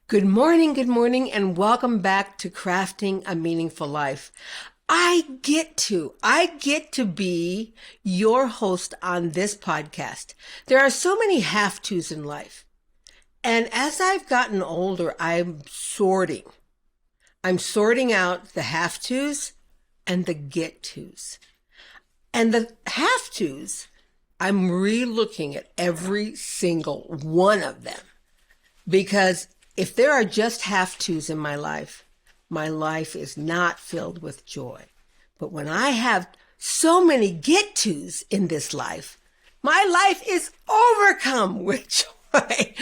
Good morning, and welcome back to Crafting a Meaningful Life. I get to be your host on this podcast. There are so many have-tos in life. And as I've gotten older, I'm sorting out the have-tos and the get-tos. And the have-tos, I'm re-looking at every single one of them. Because if there are just have-tos in my life is not filled with joy. But when I have so many get-tos in this life, my life is overcome with joy.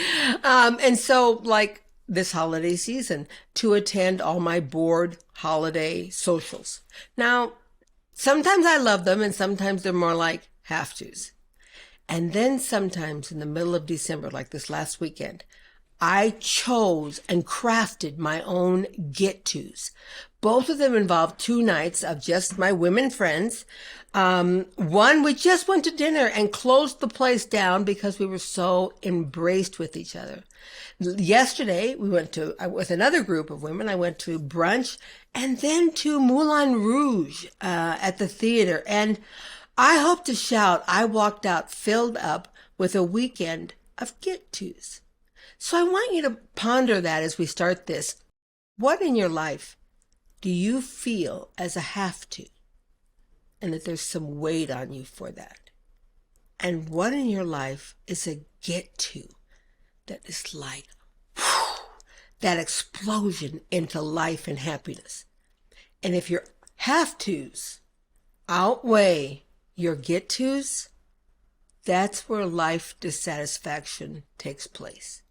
And so, like this holiday season, to attend all my board holiday socials. Now, sometimes I love them, and sometimes they're more like have-tos. And then sometimes in the middle of December, like this last weekend, I chose and crafted my own get-tos. Both of them involved 2 nights of just my women friends. One, we just went to dinner and closed the place down because we were so embraced with each other. Yesterday, we went with another group of women, I went to brunch and then to Moulin Rouge at the theater. And I hope to shout, I walked out filled up with a weekend of get-tos. So I want you to ponder that as we start this. What in your life do you feel as a have-to, and that there's some weight on you for that? And what in your life is a get-to that is like that explosion into life and happiness? And if your have-tos outweigh your get-tos, that's where life dissatisfaction takes place.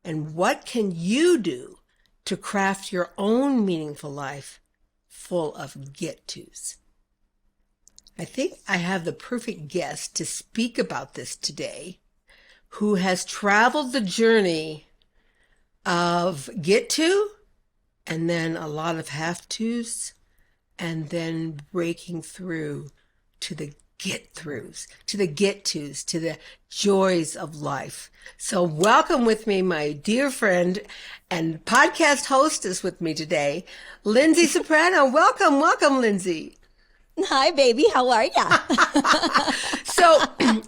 And what can you do to craft your own meaningful life full of get-tos? I think I have the perfect guest to speak about this today, who has traveled the journey of get-to, and then a lot of have-tos, and then breaking through to the get-throughs, to the get-tos, to the joys of life. So welcome with me, my dear friend and podcast hostess with me today, Lyndsay Soprano. Welcome, Lyndsay. Hi, baby. How are ya? So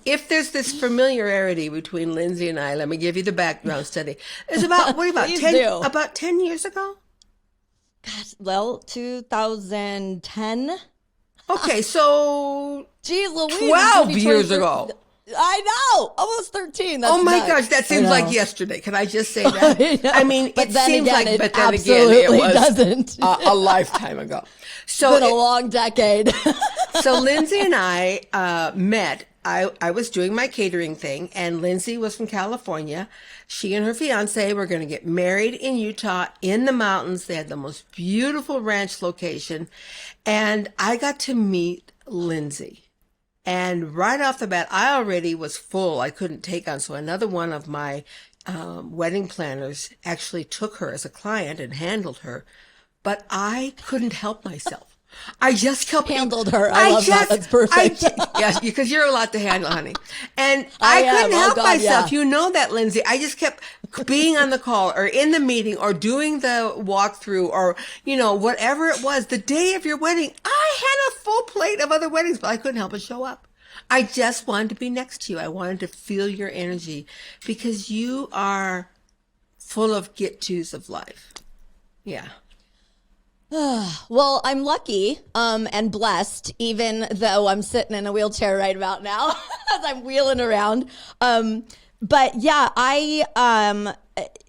if there's this familiarity between Lyndsay and I, let me give you the background study. It's about, about 10 years ago? Gosh, well, 2010. Okay, so Jeez Louise, 12 years ago. I know, almost 13. That's oh my nuts. gosh, that seems like yesterday. Can I just say that? I mean, but it then seems again, like, it but then again, absolutely it was doesn't. a lifetime ago. So It's been a long decade. So Lyndsay and I met. I was doing my catering thing, and Lyndsay was from California. She and her fiance were going to get married in Utah in the mountains. They had the most beautiful ranch location. And I got to meet Lyndsay. And right off the bat, I already was full. I couldn't take on. So another one of my wedding planners actually took her as a client and handled her. But I couldn't help myself. I just kept handled her. I love that. That's perfect. Yes, because you're a lot to handle, honey. And I couldn't help myself. Yeah. You know that, Lyndsay. I just kept being on the call or in the meeting or doing the walkthrough or, whatever it was. The day of your wedding, I had a full plate of other weddings, but I couldn't help but show up. I just wanted to be next to you. I wanted to feel your energy because you are full of get-tos of life. Yeah. Well, I'm lucky and blessed, even though I'm sitting in a wheelchair right about now as I'm wheeling around. But yeah,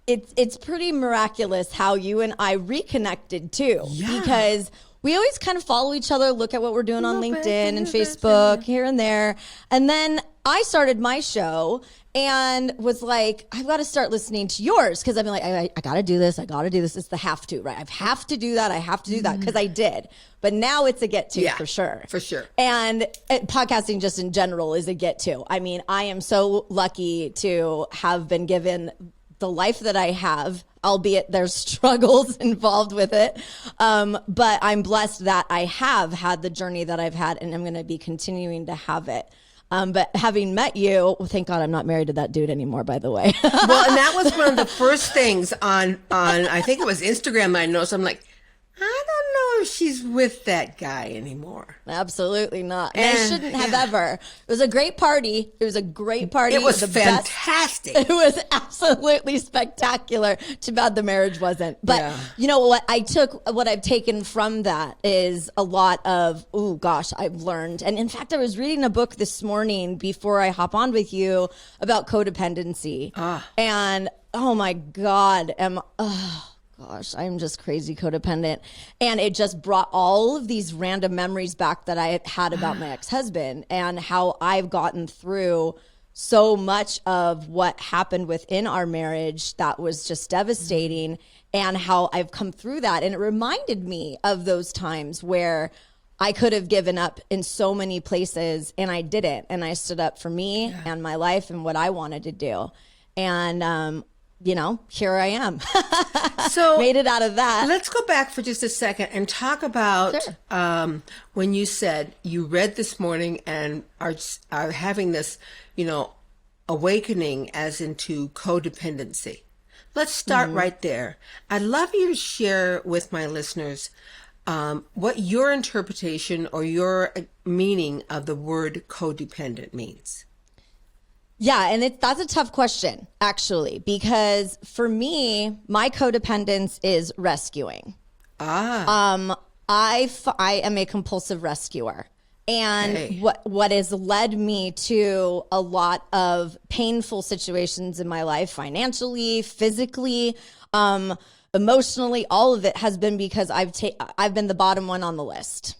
it's pretty miraculous how you and I reconnected too, because we always kind of follow each other, look at what we're doing on LinkedIn and Facebook here and there. And then I started my show and was like, I've got to start listening to yours because I've been like, I got to do this. It's the have to, right? I have to do that. I have to do that because I did. But now it's a get to for sure. For sure. And podcasting just in general is a get to. I mean, I am so lucky to have been given the life that I have, albeit there's struggles involved with it. But I'm blessed that I have had the journey that I've had and I'm going to be continuing to have it. But having met you, well, thank God I'm not married to that dude anymore, by the way. Well, and that was one of the first things on I think it was Instagram I noticed. I'm like, I don't know if she's with that guy anymore. Absolutely not. And I shouldn't have ever. It was a great party. It was a great party. It was fantastic. It was absolutely spectacular. Too bad the marriage wasn't. But you know what I've taken from that is a lot of, oh gosh, I've learned. And in fact, I was reading a book this morning before I hop on with you about codependency. And oh my God, gosh, I'm just crazy codependent. And it just brought all of these random memories back that I had about my ex-husband and how I've gotten through so much of what happened within our marriage that was just devastating, and how I've come through that. And it reminded me of those times where I could have given up in so many places and I didn't. And I stood up for me and my life and what I wanted to do. And, you know, here I am. So made it out of that. Let's go back for just a second and talk about when you said you read this morning and are having this, you know, awakening as into codependency. Let's start right there. I'd love you to share with my listeners what your interpretation or your meaning of the word codependent means. Yeah, and that's a tough question, actually, because for me, my codependence is rescuing. I am a compulsive rescuer. And what has led me to a lot of painful situations in my life, financially, physically, emotionally, all of it has been because I've been the bottom one on the list.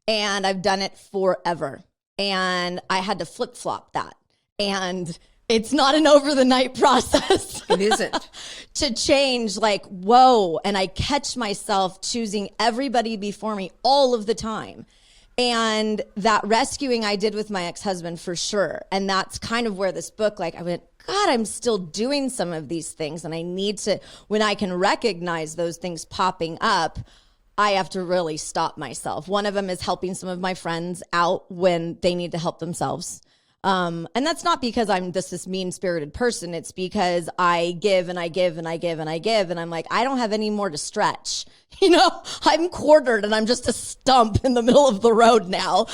And I've done it forever. And I had to flip-flop that. And it's not an over the night process. It isn't. To change, like, whoa. And I catch myself choosing everybody before me all of the time. And that rescuing I did with my ex-husband for sure. And that's kind of where this book, like, I went, God, I'm still doing some of these things. And I need to, when I can recognize those things popping up, I have to really stop myself. One of them is helping some of my friends out when they need to help themselves. And that's not because I'm this mean-spirited person. It's because I give and I give and I give and I give. And I'm like, I don't have any more to stretch. You know, I'm quartered and I'm just a stump in the middle of the road now.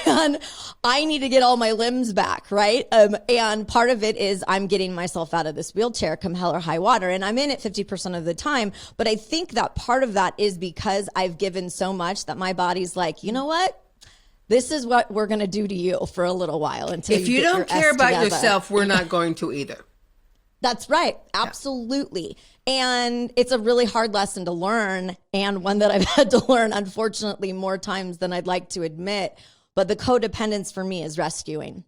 And I need to get all my limbs back, right? And part of it is I'm getting myself out of this wheelchair come hell or high water. And I'm in it 50% of the time. But I think that part of that is because I've given so much that my body's like, you know what? This is what we're going to do to you for a little while until if you don't care about yourself, we're not going to either. That's right. Absolutely. And it's a really hard lesson to learn, and one that I've had to learn, unfortunately, more times than I'd like to admit. But the codependence for me is rescuing.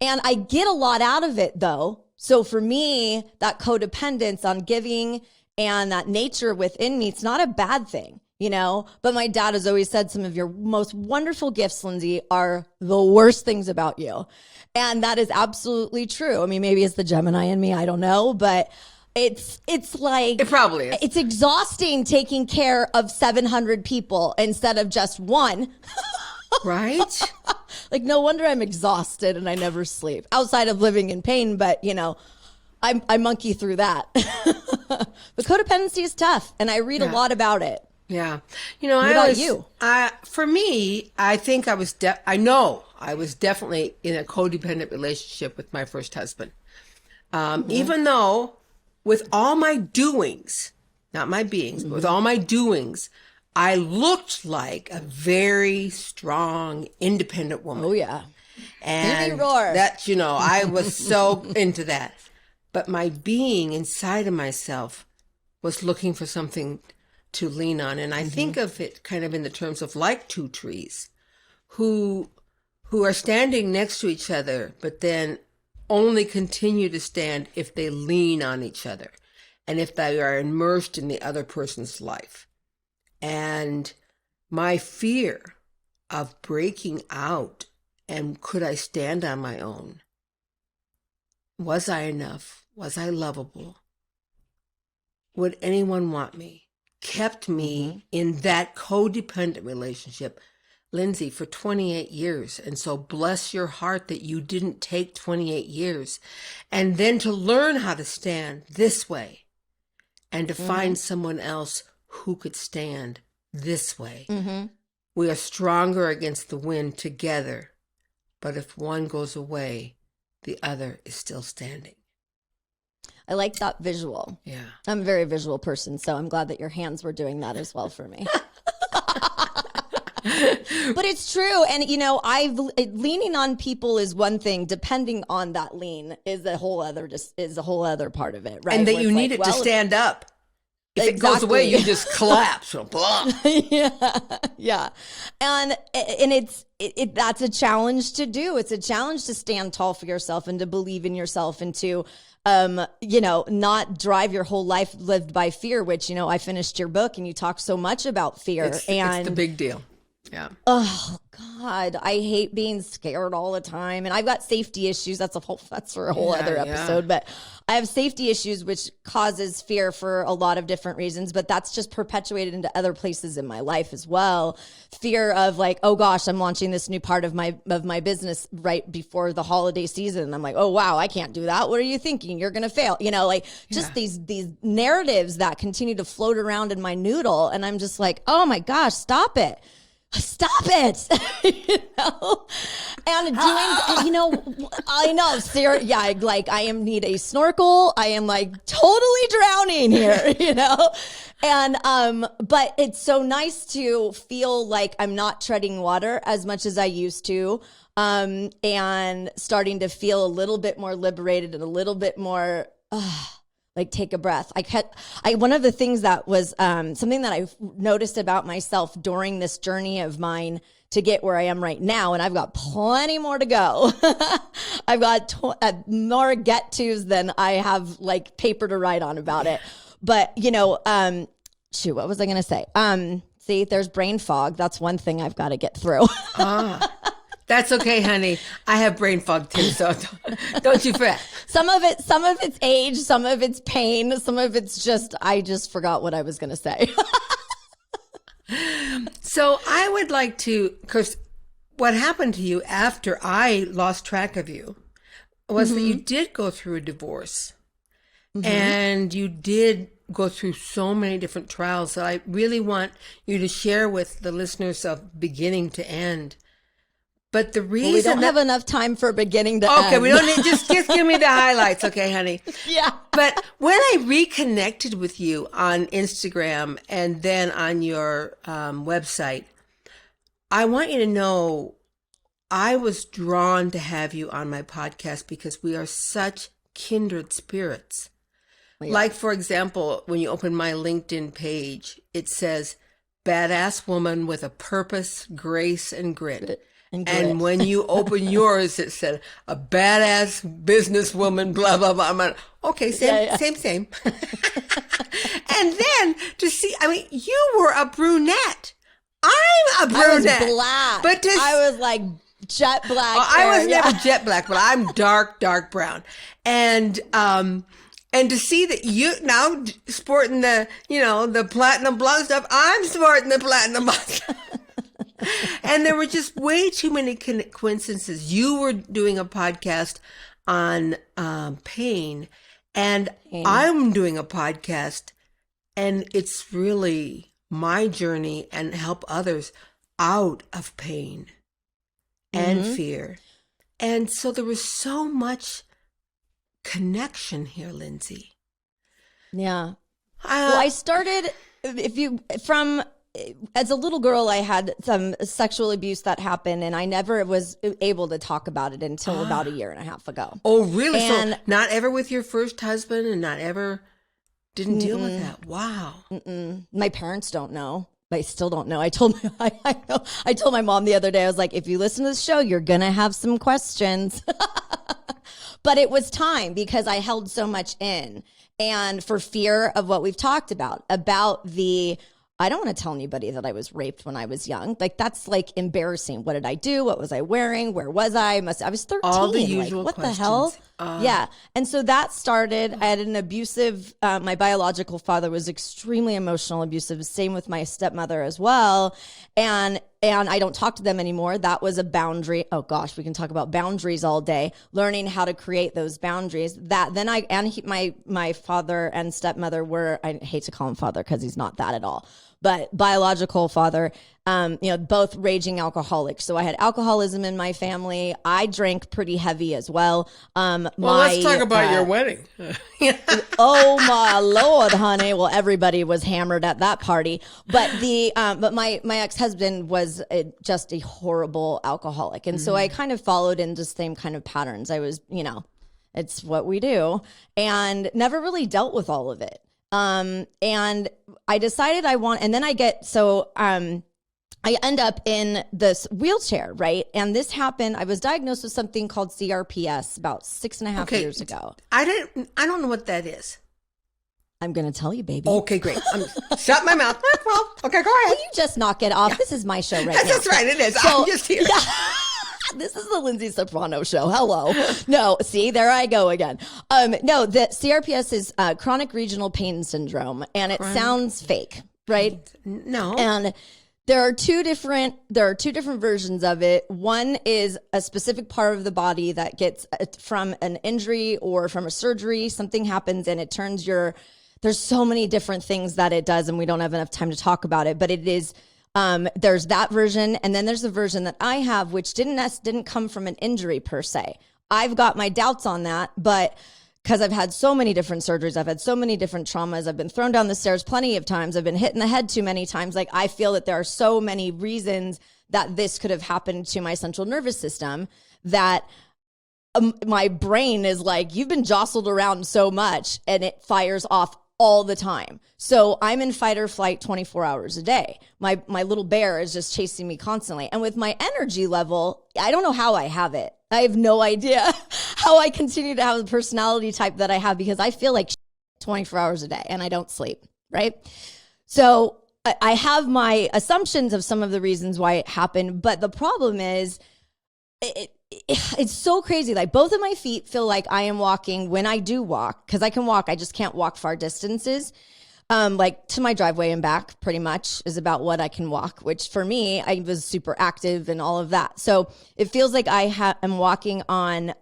And I get a lot out of it, though. So for me, that codependence on giving and that nature within me, it's not a bad thing. You know, but my dad has always said some of your most wonderful gifts, Lyndsay, are the worst things about you. And that is absolutely true. I mean, maybe it's the Gemini in me. I don't know. But it's like, it probably is. It's exhausting taking care of 700 people instead of just one. Right? Like, no wonder I'm exhausted and I never sleep outside of living in pain. But, you know, I monkey through that. But codependency is tough. And I read a lot about it. Yeah. You know, what about you? For me, I think I was definitely in a codependent relationship with my first husband. Even though with all my doings, not my beings, but with all my doings, I looked like a very strong, independent woman. Oh, yeah. And that, you know, I was so into that. But my being inside of myself was looking for something to lean on. And I think of it kind of in the terms of like two trees who are standing next to each other, but then only continue to stand if they lean on each other and if they are immersed in the other person's life. And my fear of breaking out and could I stand on my own? Was I enough? Was I lovable? Would anyone want me? Kept me in that codependent relationship Lyndsay, for 28 years. And so bless your heart that you didn't take 28 years. And then to learn how to stand this way and to find someone else who could stand this way. We are stronger against the wind together. But if one goes away, the other is still standing. I like that visual. Yeah. I'm a very visual person, so I'm glad that your hands were doing that as well for me. But it's true. And, leaning on people is one thing. Depending on that lean is a whole other part of it, right? And that you need it to stand up. If it goes away, you just collapse. Yeah. And that's a challenge to do. It's a challenge to stand tall for yourself and to believe in yourself and to, not drive your whole life lived by fear, which, I finished your book and you talk so much about fear. It's the big deal. Yeah. Oh God, I hate being scared all the time, and I've got safety issues. That's for a whole other episode. But I have safety issues, which causes fear for a lot of different reasons. But that's just perpetuated into other places in my life as well. Fear of like, oh gosh, I'm launching this new part of my business right before the holiday season, and I'm like, oh wow, I can't do that. What are you thinking? You're gonna fail. Just these narratives that continue to float around in my noodle, and I'm just like, oh my gosh, stop it. And doing, I know, Sarah, I need a snorkel. I am like totally drowning here, and, but it's so nice to feel like I'm not treading water as much as I used to. And starting to feel a little bit more liberated and a little bit more, take a breath. One of the things that was something that I've noticed about myself during this journey of mine to get where I am right now, and I've got plenty more to go. I've got more get-tos than I have paper to write on about it. But, what was I going to say? See, there's brain fog. That's one thing I've got to get through. That's okay, honey. I have brain fog too, so don't you fret. Some of it's age, some of it's pain, some of it's I just forgot what I was going to say. So I would like to, because what happened to you after I lost track of you was that you did go through a divorce and you did go through so many different trials that I really want you to share with the listeners of beginning to end. But the reason we don't have enough time for beginning to end. Okay, we don't need, just give me the highlights, okay, honey? Yeah. But when I reconnected with you on Instagram and then on your website, I want you to know I was drawn to have you on my podcast because we are such kindred spirits. Yeah. Like, for example, when you open my LinkedIn page, it says, badass woman with a purpose, grace, and grit. And when you open yours, it said a badass businesswoman, blah, blah, blah. I'm like, okay, same. And then to see, you were a brunette. I'm a brunette. I was black. But I was like jet black. I was never jet black, but I'm dark brown. And to see that you now sporting the platinum blonde stuff, I'm sporting the platinum blonde stuff. And there were just way too many coincidences. You were doing a podcast on pain, and I'm doing a podcast, and it's really my journey and help others out of pain and fear. And so there was so much connection here, Lyndsay. Yeah. Well, I started, as a little girl, I had some sexual abuse that happened, and I never was able to talk about it until about a year and a half ago. Oh, really? And so not ever with your first husband, and not ever didn't deal with that? Wow. My parents don't know. I still don't know. I told my mom the other day, I was like, if you listen to the show, you're going to have some questions. But it was time because I held so much in. And for fear of what we've talked about I don't want to tell anybody that I was raped when I was young. That's embarrassing. What did I do? What was I wearing? Where was I? I was 13. All the usual what questions. The hell? Yeah. And so that started, I had an abusive, my biological father was extremely emotional abusive. Same with my stepmother as well. And and I don't talk to them anymore. That was a boundary. Oh gosh, we can talk about boundaries all day. Learning how to create those boundaries. That then my father and stepmother were, I hate to call him father because he's not that at all, but biological father, both raging alcoholics. So I had alcoholism in my family. I drank pretty heavy as well. Let's talk about your wedding. Oh my Lord, honey. Well, everybody was hammered at that party, but but my ex-husband was just a horrible alcoholic. And so I kind of followed in the same kind of patterns. I was, it's what we do, and never really dealt with all of it. And I decided and then I end up in this wheelchair, right? And this happened, I was diagnosed with something called CRPS about 6.5 years ago. I don't know what that is. I'm going to tell you, baby. Okay, great. Shut my mouth. Well, okay, go ahead. Will you just knock it off? Yeah. This is my show right now. That's right, it is. So, I'm just here. Yeah. This is the Lyndsay Soprano show. Hello. No, see, there I go again. No, the CRPS is chronic regional pain syndrome, and it sounds fake, right? No. And there are two different versions of it. One is a specific part of the body that gets from an injury or from a surgery. Something happens and it turns there's so many different things that it does, and we don't have enough time to talk about it, but it is. There's that version, and then there's the version that I have, which didn't come from an injury per se. I've got my doubts on that, but because I've had so many different surgeries, I've had so many different traumas, I've been thrown down the stairs plenty of times, I've been hit in the head too many times. Like, I feel that there are so many reasons that this could have happened to my central nervous system that my brain is like, you've been jostled around so much, and it fires off all the time. So I'm in fight or flight 24 hours a day. My little bear is just chasing me constantly. And with my energy level, I don't know how I have it. I have no idea how I continue to have the personality type that I have, because I feel like 24 hours a day and I don't sleep, right? So I have my assumptions of some of the reasons why it happened, but the problem is it's so crazy. Like, both of my feet feel like I am walking when I do walk, because I can walk, I just can't walk far distances. Like to my driveway and back pretty much is about what I can walk, which for me, I was super active and all of that. So it feels like I am walking on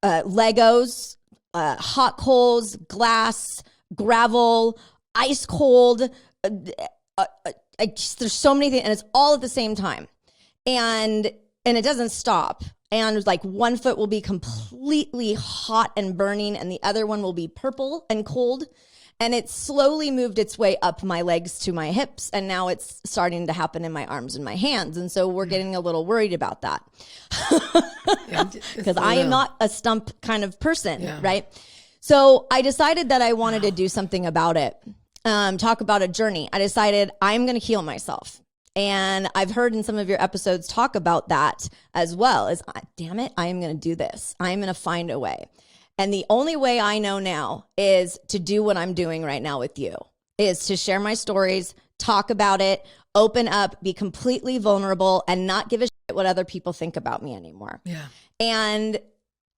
Legos, hot coals, glass, gravel, ice cold. There's so many things, and it's all at the same time. And it doesn't stop. And like, one foot will be completely hot and burning, and the other one will be purple and cold. And it slowly moved its way up my legs to my hips. And now it's starting to happen in my arms and my hands. And so we're getting a little worried about that. Because I am not a stump kind of person, right? So I decided that I wanted to do something about it. Talk about a journey. I decided I'm going to heal myself. And I've heard in some of your episodes talk about that as well, as, damn it, I am going to do this. I'm going to find a way. And the only way I know now is to do what I'm doing right now with you, is to share my stories, talk about it, open up, be completely vulnerable, and not give a shit what other people think about me anymore. Yeah. And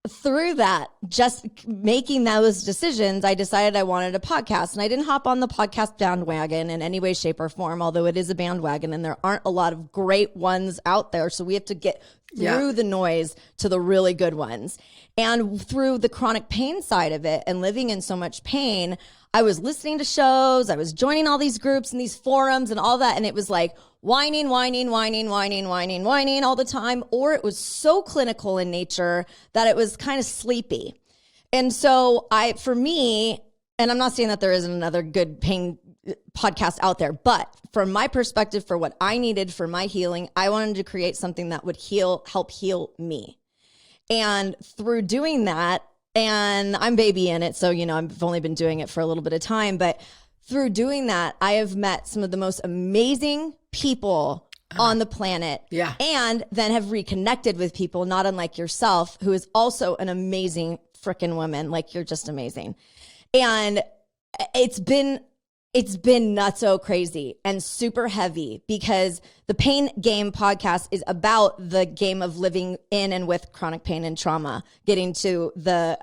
through that, just making those decisions, I decided I wanted a podcast. And I didn't hop on the podcast bandwagon in any way, shape, or form, although it is a bandwagon and there aren't a lot of great ones out there. So we have to get through the noise to the really good ones. And through the chronic pain side of it and living in so much pain, I was listening to shows, I was joining all these groups and these forums and all that. And it was like whining all the time. Or it was so clinical in nature that it was kind of sleepy. And so for me, and I'm not saying that there isn't another good pain podcast out there, but from my perspective, for what I needed for my healing, I wanted to create something that would help heal me. And through doing that, and I'm baby in it, so, I've only been doing it for a little bit of time, but through doing that, I have met some of the most amazing people on the planet. Yeah. And then have reconnected with people, not unlike yourself, who is also an amazing freaking woman. Like, you're just amazing. And it's been nutso crazy and super heavy, because the Pain Game podcast is about the game of living in and with chronic pain and trauma, getting to the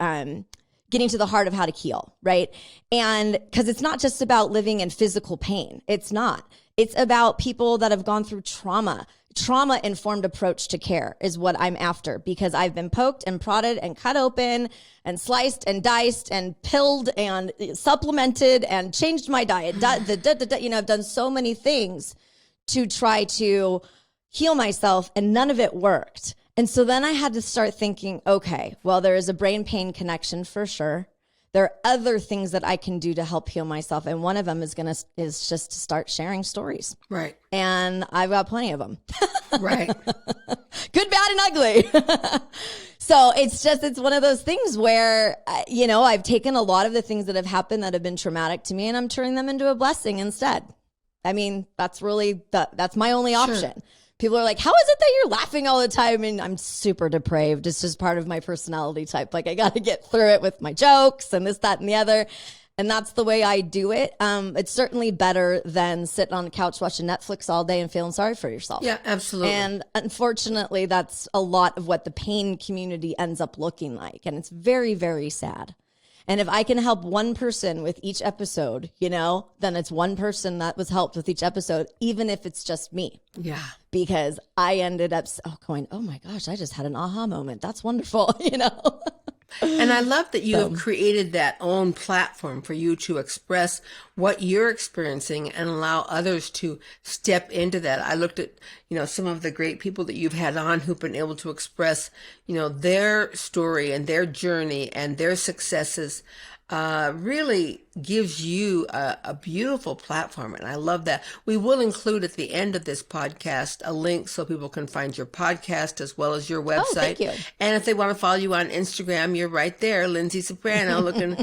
heart of how to heal, right? And because it's not just about living in physical pain. It's not. It's about people that have gone through trauma. Trauma-informed approach to care is what I'm after, because I've been poked and prodded and cut open and sliced and diced and pilled and supplemented and changed my diet. I've done so many things to try to heal myself, and none of it worked. And so then I had to start thinking, okay, well, there is a brain pain connection for sure. There are other things that I can do to help heal myself. And one of them is just to start sharing stories. Right. And I've got plenty of them. Right. Good, bad, and ugly. So it's one of those things where, I've taken a lot of the things that have happened that have been traumatic to me, and I'm turning them into a blessing instead. I mean, that's really, that's my only option. Sure. People are like, how is it that you're laughing all the time? And I'm super depraved. It's just part of my personality type. Like, I got to get through it with my jokes and this, that, and the other. And that's the way I do it. It's certainly better than sitting on the couch watching Netflix all day and feeling sorry for yourself. Yeah, absolutely. And unfortunately, that's a lot of what the pain community ends up looking like. And it's very, very sad. And if I can help one person with each episode, then it's one person that was helped with each episode, even if it's just me. Yeah. Because I ended up going, oh my gosh, I just had an aha moment. That's wonderful, And I love that you have created that own platform for you to express what you're experiencing and allow others to step into that. I looked at, some of the great people that you've had on who've been able to express, their story and their journey and their successes. Really gives you a beautiful platform. And I love that. We will include at the end of this podcast a link so people can find your podcast as well as your website. Oh, thank you. And if they want to follow you on Instagram, you're right there, Lyndsay Soprano, looking,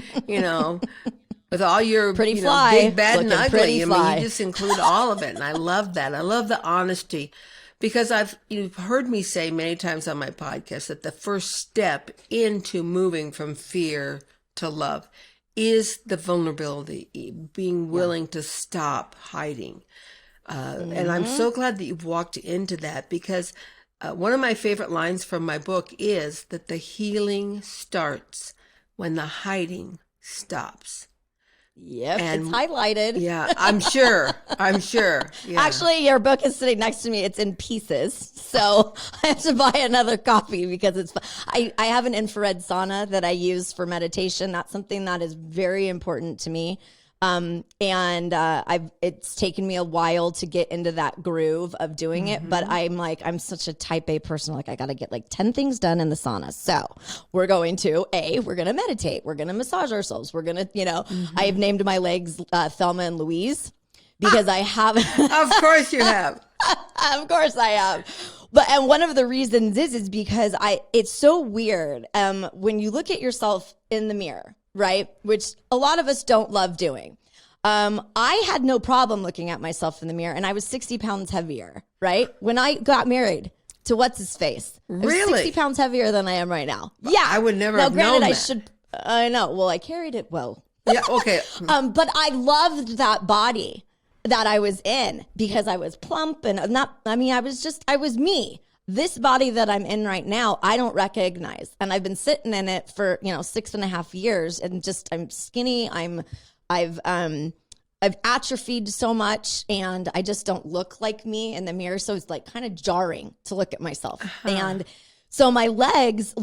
with all your pretty fly, big, bad, and ugly. Fly. I mean, you just include all of it. And I love that. I love the honesty. Because you've heard me say many times on my podcast that the first step into moving from fear to love is the vulnerability, being willing to stop hiding. And I'm so glad that you've walked into that, because one of my favorite lines from my book is that the healing starts when the hiding stops. Yep, it's highlighted. Yeah, I'm sure. Yeah. Actually, your book is sitting next to me. It's in pieces, so I have to buy another copy because I have an infrared sauna that I use for meditation. That's something that is very important to me. It's taken me a while to get into that groove of doing it, but I'm such a type A person. Like, I got to get 10 things done in the sauna. So we're going to meditate. We're going to massage ourselves. We're going to, I've named my legs, Thelma and Louise, because I have. Of course you have. Of course I have. And one of the reasons is because it's so weird. When you look at yourself in the mirror, right? Which a lot of us don't love doing. I had no problem looking at myself in the mirror, and I was 60 pounds heavier, right? When I got married to what's his face. Really? I was 60 pounds heavier than I am right now. Yeah. I would never have known that. I know. Well, I carried it well. Yeah, okay. But I loved that body that I was in because I was plump and I was me. This body that I'm in right now, I don't recognize. And I've been sitting in it for, 6.5 years, and I'm skinny. I've atrophied so much, and I just don't look like me in the mirror. So it's kind of jarring to look at myself. And so my legs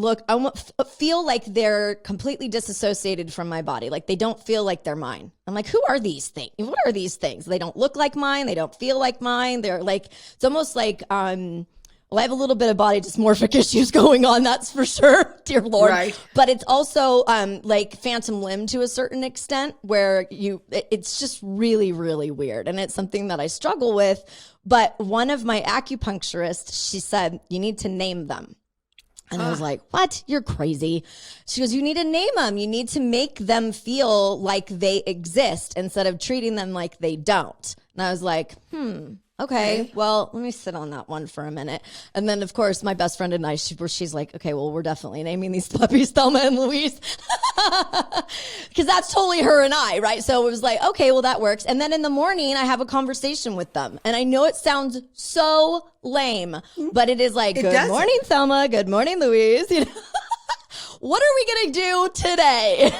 feel like they're completely disassociated from my body. Like, they don't feel like they're mine. I'm like, who are these things? What are these things? They don't look like mine. They don't feel like mine. They're it's almost like, well, I have a little bit of body dysmorphic issues going on, that's for sure, dear Lord. Right. But it's also phantom limb to a certain extent, where it's just really, really weird. And it's something that I struggle with. But one of my acupuncturists, she said, you need to name them. And I was like, what? You're crazy. She goes, you need to name them. You need to make them feel like they exist instead of treating them like they don't. And I was like, okay, well, let me sit on that one for a minute. And then, of course, my best friend and I, she's like, okay, well, we're definitely naming these puppies Thelma and Louise. Because that's totally her and I, right? So it was like, okay, well, that works. And then in the morning, I have a conversation with them. And I know it sounds so lame, but it is like, good morning, Thelma. Good morning, Louise. What are we going to do today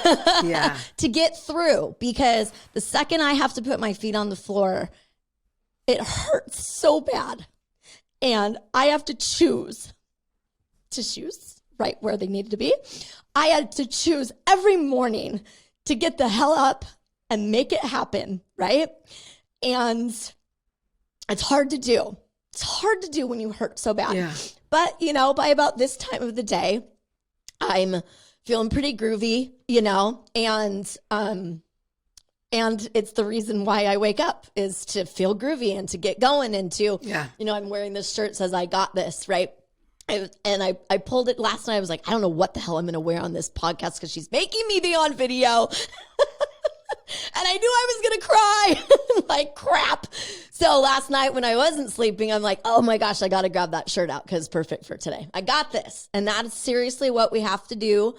to get through? Because the second I have to put my feet on the floor, it hurts so bad. And I have to choose tissues right where they needed to be. I had to choose every morning to get the hell up and make it happen, right? And it's hard to do. It's hard to do when you hurt so bad. Yeah. But, by about this time of the day, I'm feeling pretty groovy, and it's the reason why I wake up is to feel groovy and to get going and to, I'm wearing this shirt that says I got this, right? And I pulled it last night. I was like, I don't know what the hell I'm going to wear on this podcast because she's making me be on video. And I knew I was going to cry like crap. So last night when I wasn't sleeping, I'm like, oh my gosh, I got to grab that shirt out because it's perfect for today. I got this. And that is seriously what we have to do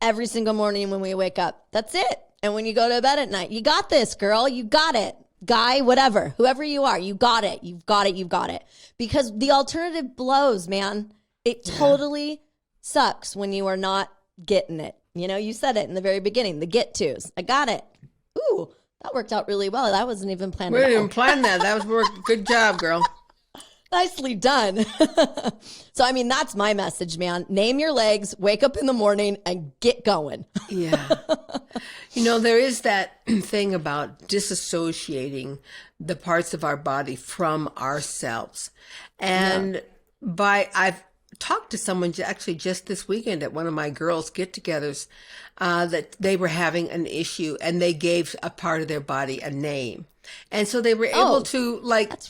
every single morning when we wake up. That's it. And when you go to bed at night, you got this, girl. You got it. Guy, whatever, whoever you are, you got it. You've got it. You've got it. Because the alternative blows, man. It totally sucks when you are not getting it. You said it in the very beginning, the get tos. I got it. Ooh, that worked out really well. That wasn't even planned. We didn't even plan that. That was work. Good job, girl. Nicely done. So, that's my message, man. Name your legs, wake up in the morning, and get going. Yeah. There is that thing about disassociating the parts of our body from ourselves. And I've talked to someone actually just this weekend at one of my girls' get-togethers that they were having an issue and they gave a part of their body a name. And so they were able to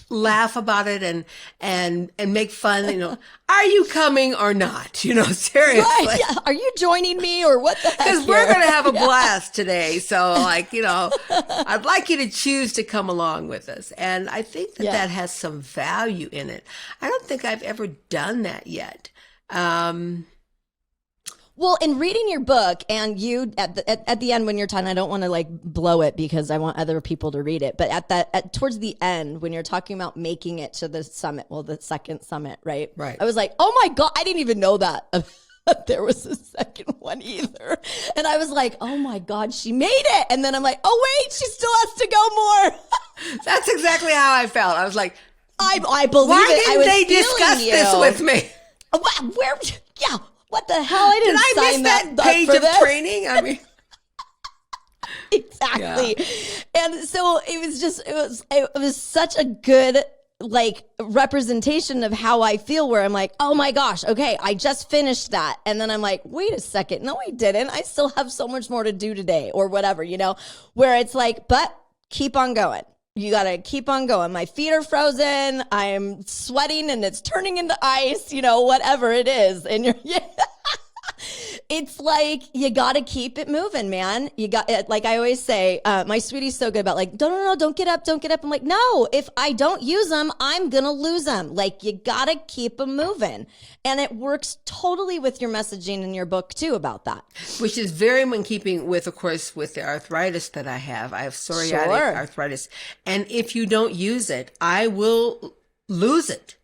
laugh about it and make fun, are you coming or not? Seriously. Right, yeah. Are you joining me or what the heck? Because we're going to have a blast today. So I'd like you to choose to come along with us. And I think that has some value in it. I don't think I've ever done that yet. Well, in reading your book, and you at the end when you're talking, I don't want to blow it because I want other people to read it. But towards the end, when you're talking about making it to the summit, the second summit, right? Right. I was like, oh my God, I didn't even know that there was a second one either. And I was like, oh my God, she made it. And then I'm like, oh wait, she still has to go more. That's exactly how I felt. I was like, I believe why it. didn't they discuss this with me? Where? Yeah. What the hell? I didn't Did sign I miss that page of training? Exactly. Yeah. And so it was such a good representation of how I feel, where I'm like, oh my gosh, okay, I just finished that. And then I'm like, wait a second. No, I didn't. I still have so much more to do today or whatever, where it's like, but keep on going. You got to keep on going. My feet are frozen. I'm sweating and it's turning into ice, whatever it is. And it's like, you got to keep it moving, man. You got it. Like I always say, my sweetie's so good about no, don't get up. Don't get up. I'm like, no, if I don't use them, I'm going to lose them. You got to keep them moving. And it works totally with your messaging in your book too about that. Which is very in keeping with, of course, with the arthritis that I have. I have psoriatic arthritis. And if you don't use it, I will lose it.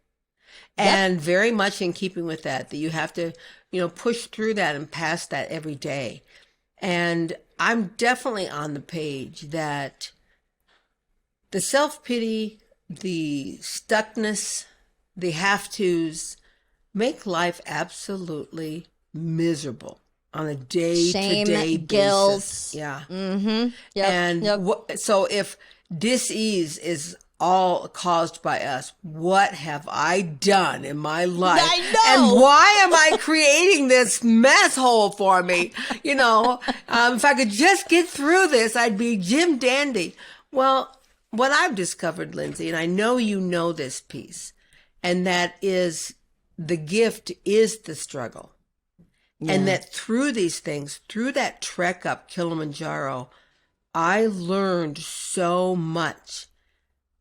And very much in keeping with that you have to, push through that and pass that every day. And I'm definitely on the page that the self-pity, the stuckness, the have-tos make life absolutely miserable on a day-to-day basis. Yeah. Mm-hmm. Yep. And so if dis-ease is all caused by us, what have I done in my life? I know. And why am I creating this mess hole for me? If I could just get through this, I'd be Jim Dandy. Well, what I've discovered, Lyndsay, and I know you know this piece, and that is the gift is the struggle. Yeah. And that through these things, through that trek up Kilimanjaro, I learned so much.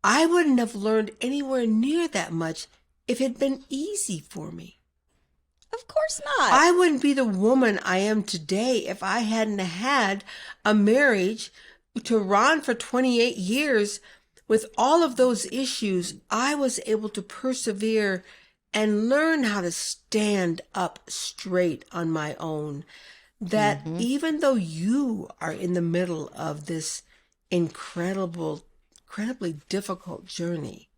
I wouldn't have learned anywhere near that much if it had been easy for me. Of course not. I wouldn't be the woman I am today if I hadn't had a marriage to Ron for 28 years. With all of those issues, I was able to persevere and learn how to stand up straight on my own. That even though you are in the middle of this incredible incredibly difficult journey,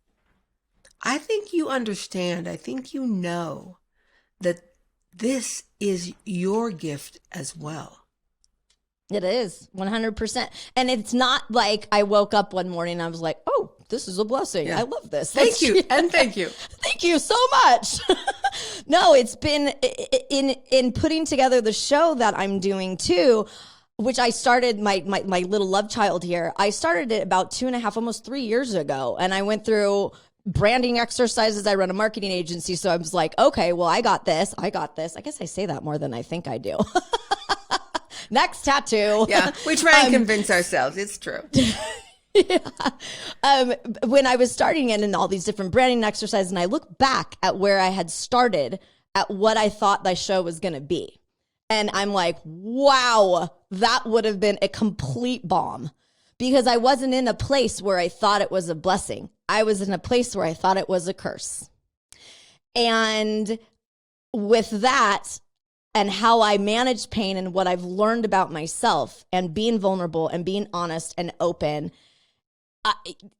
I think you understand, I think you know that this is your gift as well. It is 100%. And it's not like I woke up one morning and I was like, oh, this is a blessing. Yeah. I love this. Thank you. And thank you. Thank you so much. No, it's been in putting together the show that I'm doing too, which I started my little love child here. I started it about 2.5, almost 3 years ago. And I went through branding exercises. I run a marketing agency. So I was like, okay, well, I got this. I guess I say that more than I think I do. Next tattoo. Yeah, we try and convince ourselves. It's true. Yeah. When I was starting it and all these different branding exercises, and I look back at where I had started, at what I thought my show was going to be. And I'm like, wow, that would have been a complete bomb, because I wasn't in a place where I thought it was a blessing. I was in a place where I thought it was a curse. And with that, and how I manage pain and what I've learned about myself and being vulnerable and being honest and open,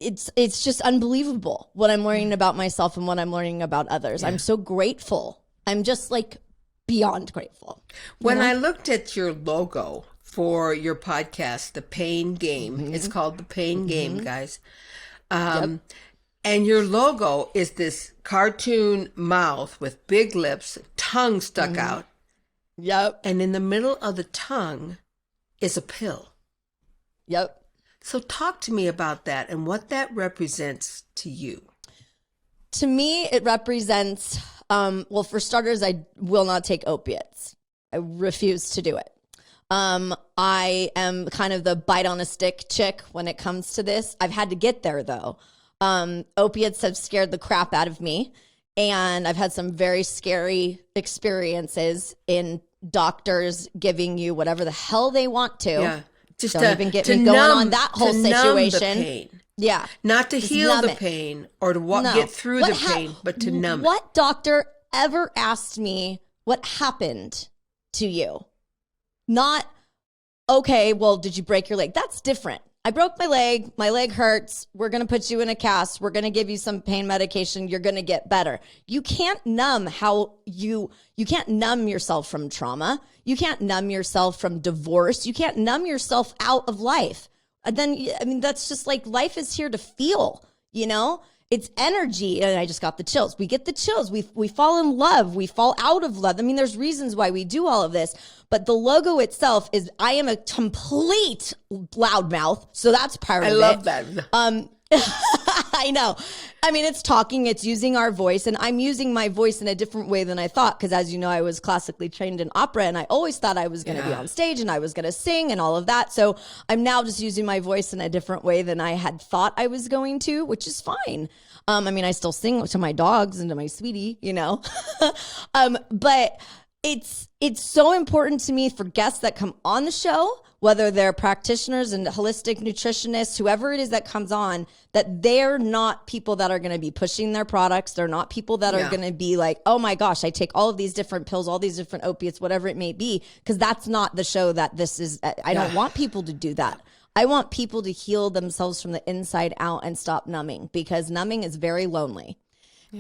it's just unbelievable what I'm learning about myself and what I'm learning about others. Yeah. I'm so grateful. I'm just like beyond grateful. When I looked at your logo for your podcast, The Pain Game, it's called The Pain Game, guys. And your logo is this cartoon mouth with big lips, tongue stuck out. Yep. And in the middle of the tongue is a pill. Yep. So talk to me about that and what that represents to you. To me, it represents, well, for starters, I will not take opiates. I refuse to do it. I am kind of the bite on a stick chick when it comes to this. I've had to get there, though. Opiates have scared the crap out of me. And I've had some very scary experiences in doctors giving you whatever the hell they want to. Yeah. Just don't even get me going on that whole situation. Numb the pain. Yeah. Not to heal the pain or to get through the pain, but to numb it. What doctor ever asked me what happened to you? Not, okay, well, did you break your leg? That's different. I broke my leg hurts, we're going to put you in a cast, we're going to give you some pain medication, you're going to get better. You can't numb you can't numb yourself from trauma. You can't numb yourself from divorce. You can't numb yourself out of life. And then, I mean, that's just like, life is here to feel, It's energy. And I just got the chills. We get the chills. We fall in love. We fall out of love. I mean, there's reasons why we do all of this, but the logo itself is, I am a complete loudmouth. So that's part of it. I love that. I know. I mean, it's talking, it's using our voice, and I'm using my voice in a different way than I thought. Because as you know, I was classically trained in opera, and I always thought I was going to be on stage and I was going to sing and all of that. So I'm now just using my voice in a different way than I had thought I was going to, which is fine. I mean, I still sing to my dogs and to my sweetie, but it's so important to me for guests that come on the show, whether they're practitioners and holistic nutritionists, whoever it is that comes on, that they're not people that are going to be pushing their products. They're not people that are going to be like, oh my gosh, I take all of these different pills, all these different opiates, whatever it may be, because that's not the show that this is. I don't want people to do that. I want people to heal themselves from the inside out and stop numbing, because numbing is very lonely.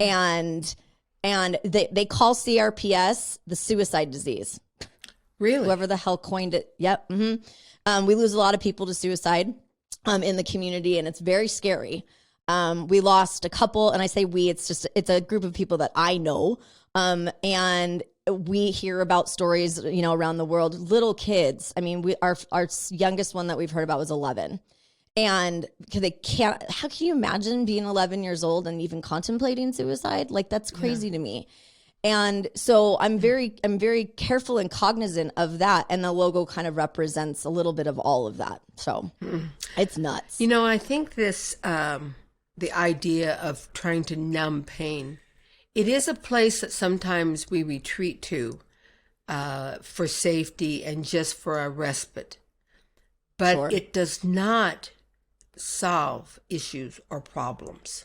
And they call CRPS the suicide disease. Really? Whoever the hell coined it. Yep. Mm-hmm. We lose a lot of people to suicide in the community, and it's very scary. We lost a couple, and I say we, it's a group of people that I know. And we hear about stories, around the world, little kids. I mean, our youngest one that we've heard about was 11. And how can you imagine being 11 years old and even contemplating suicide? Like, that's crazy to me. And so I'm very careful and cognizant of that. And the logo kind of represents a little bit of all of that. So it's nuts. I think this, the idea of trying to numb pain, it is a place that sometimes we retreat to for safety and just for a respite. But it does not solve issues or problems.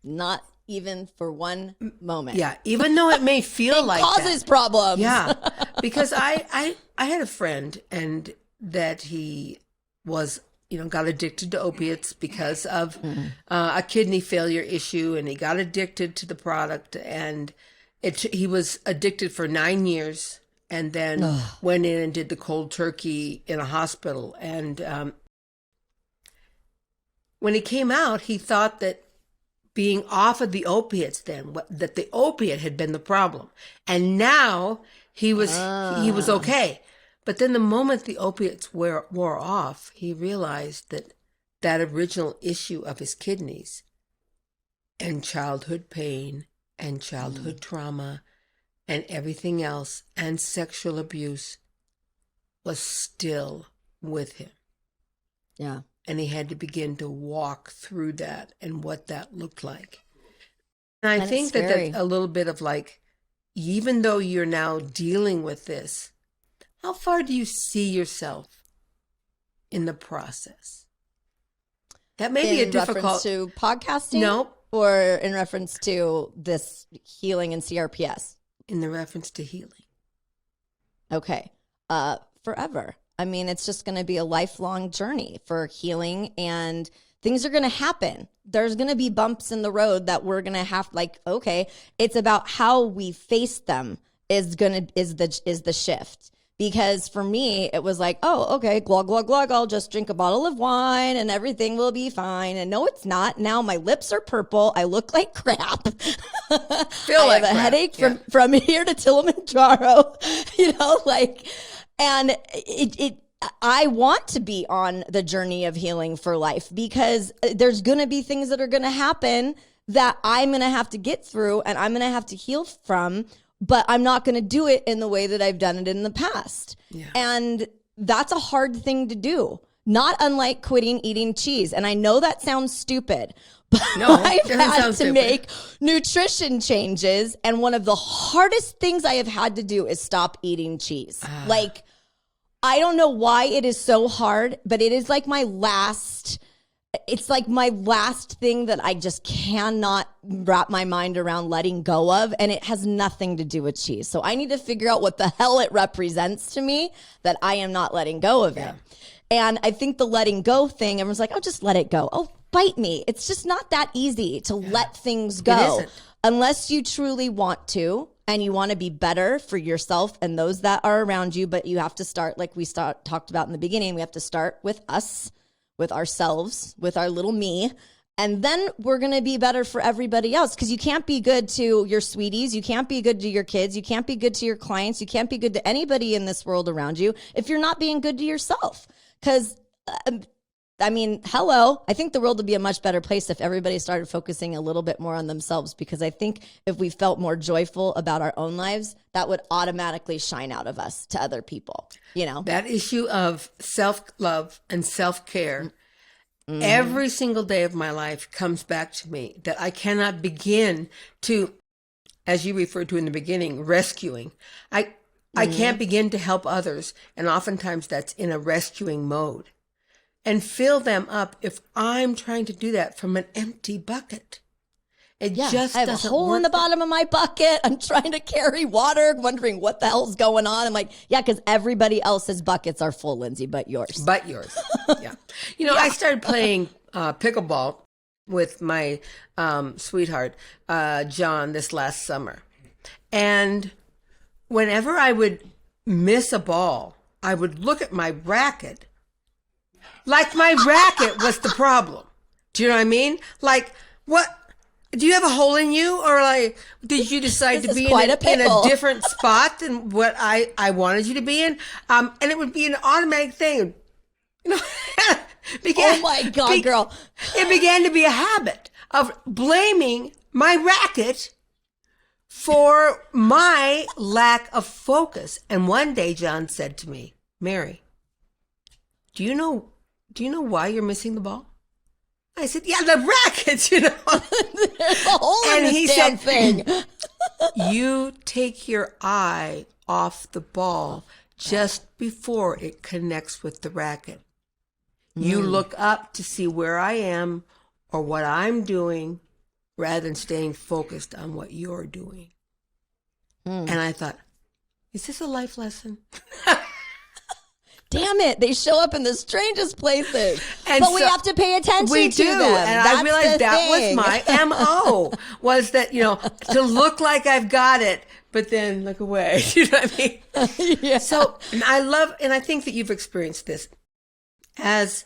Not even for one moment. Yeah, even though it may feel like causes problems. Yeah, because I had a friend, and that he was got addicted to opiates because of a kidney failure issue, and he got addicted to the product, and he was addicted for 9 years, and then went in and did the cold turkey in a hospital. And when he came out, he thought that being off of the opiates that the opiate had been the problem, and now he was okay. But then the moment the opiates wore off, he realized that original issue of his kidneys and childhood pain and childhood trauma and everything else and sexual abuse was still with him. Yeah. And he had to begin to walk through that and what that looked like. And I think that's a little bit of like, even though you're now dealing with this, how far do you see yourself in the process? That may be a difficult... In reference to podcasting? No. Or in reference to this healing and CRPS? In the reference to healing. Okay. Forever. I mean, it's just going to be a lifelong journey for healing, and things are going to happen. There's going to be bumps in the road that we're going to have, okay, it's about how we face them is the shift. Because for me, it was like, oh, okay, glug, glug, glug, I'll just drink a bottle of wine and everything will be fine. And no, it's not. Now my lips are purple. I look like crap. I have a headache from here to Kilimanjaro, and I want to be on the journey of healing for life, because there's going to be things that are going to happen that I'm going to have to get through and I'm going to have to heal from. But I'm not going to do it in the way that I've done it in the past. Yeah. And that's a hard thing to do, not unlike quitting eating cheese. And I know that sounds stupid, but I've had to make nutrition changes. And one of the hardest things I have had to do is stop eating cheese. I don't know why it is so hard, but it is like my last thing that I just cannot wrap my mind around letting go of, and it has nothing to do with cheese. So I need to figure out what the hell it represents to me that I am not letting go of it. And I think the letting go thing, everyone's like, oh, just let it go. Oh, bite me. It's just not that easy to let things go unless you truly want to, and you want to be better for yourself and those that are around you. But you have to start, like we talked about in the beginning, we have to start with us, with ourselves, with our little me, and then we're going to be better for everybody else, because you can't be good to your sweeties, you can't be good to your kids, you can't be good to your clients, you can't be good to anybody in this world around you if you're not being good to yourself. Because, hello, I think the world would be a much better place if everybody started focusing a little bit more on themselves, because I think if we felt more joyful about our own lives, that would automatically shine out of us to other people, That issue of self-love and self-care, every single day of my life comes back to me, that I cannot begin to, as you referred to in the beginning, rescuing. I can't begin to help others, and oftentimes that's in a rescuing mode, and fill them up if I'm trying to do that from an empty bucket. It just I have a hole in the bottom of my bucket. I'm trying to carry water, wondering what the hell's going on. I'm like, because everybody else's buckets are full, Lyndsay, but yours. Yeah. I started playing pickleball with my sweetheart, John, this last summer. And whenever I would miss a ball, I would look at my racket like my racket was the problem. Do you know what I mean? Like, what? Do you have a hole in you, or did you decide to be in a different spot than what I wanted you to be in? And it would be an automatic thing. Oh my God, girl. It began to be a habit of blaming my racket for my lack of focus. And one day John said to me, Mary, do you know why you're missing the ball? I said, the rackets, There's a hole in this damn thing. You take your eye off the ball just before it connects with the racket. You look up to see where I am or what I'm doing rather than staying focused on what you're doing. And I thought, is this a life lesson? damn it, they show up in the strangest places. And but we have to pay attention we to do. them. And That's I realized that thing. was my MO, was that, to look like I've got it, but then look away. You know what I mean? Yeah. So I love, and I think that you've experienced this. As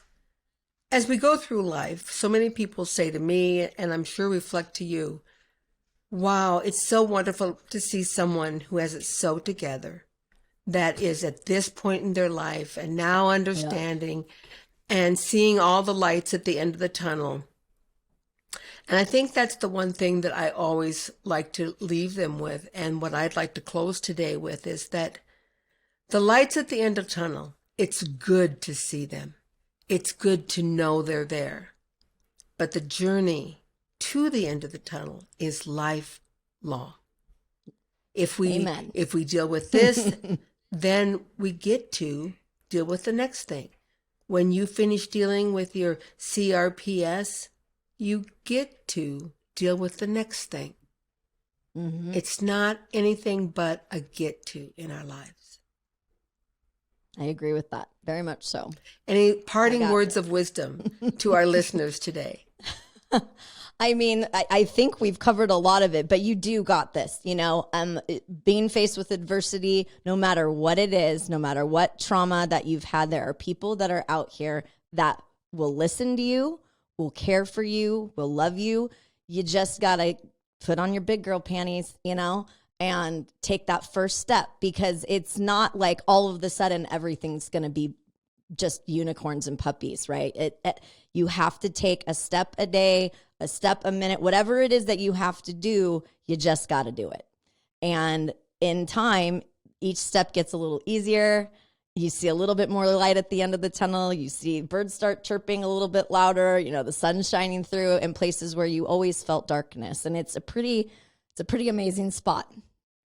we go through life, so many people say to me, and I'm sure reflect to you, wow, it's so wonderful to see someone who has it so together, that is at this point in their life and now understanding and seeing all the lights at the end of the tunnel. And I think that's the one thing that I always like to leave them with. And what I'd like to close today with is that the lights at the end of the tunnel, it's good to see them. It's good to know they're there. But the journey to the end of the tunnel is lifelong. If we deal with this, then we get to deal with the next thing. When you finish dealing with your CRPS, you get to deal with the next thing. Mm-hmm. It's not anything but a get to in our lives. I agree with that. Very much so. Any parting words of wisdom to our listeners today? I mean, I think we've covered a lot of it, but you do got this, being faced with adversity, no matter what it is, no matter what trauma that you've had, there are people that are out here that will listen to you, will care for you, will love you. You just got to put on your big girl panties, and take that first step, because it's not like all of a sudden everything's going to be just unicorns and puppies, right? You have to take a step a day, a step a minute, whatever it is that you have to do, you just got to do it. And in time, each step gets a little easier. You see a little bit more light at the end of the tunnel. You see birds start chirping a little bit louder, the sun's shining through in places where you always felt darkness. And it's a pretty amazing spot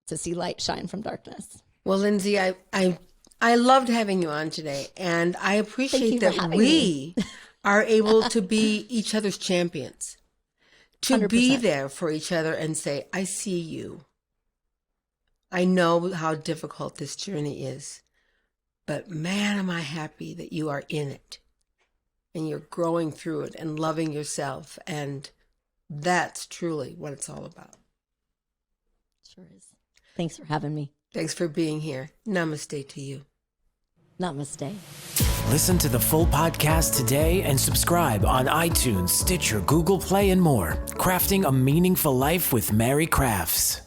to see light shine from darkness. Well, Lyndsay, I loved having you on today, and I appreciate that we are able to be each other's champions, to 100%. be there for each other and say, I see you. I know how difficult this journey is, but man, am I happy that you are in it and you're growing through it and loving yourself. And that's truly what it's all about. Sure is. Thanks for having me. Thanks for being here. Namaste to you. Namaste. Listen to the full podcast today and subscribe on iTunes, Stitcher, Google Play, and more. Crafting a meaningful life with Mary Crafts.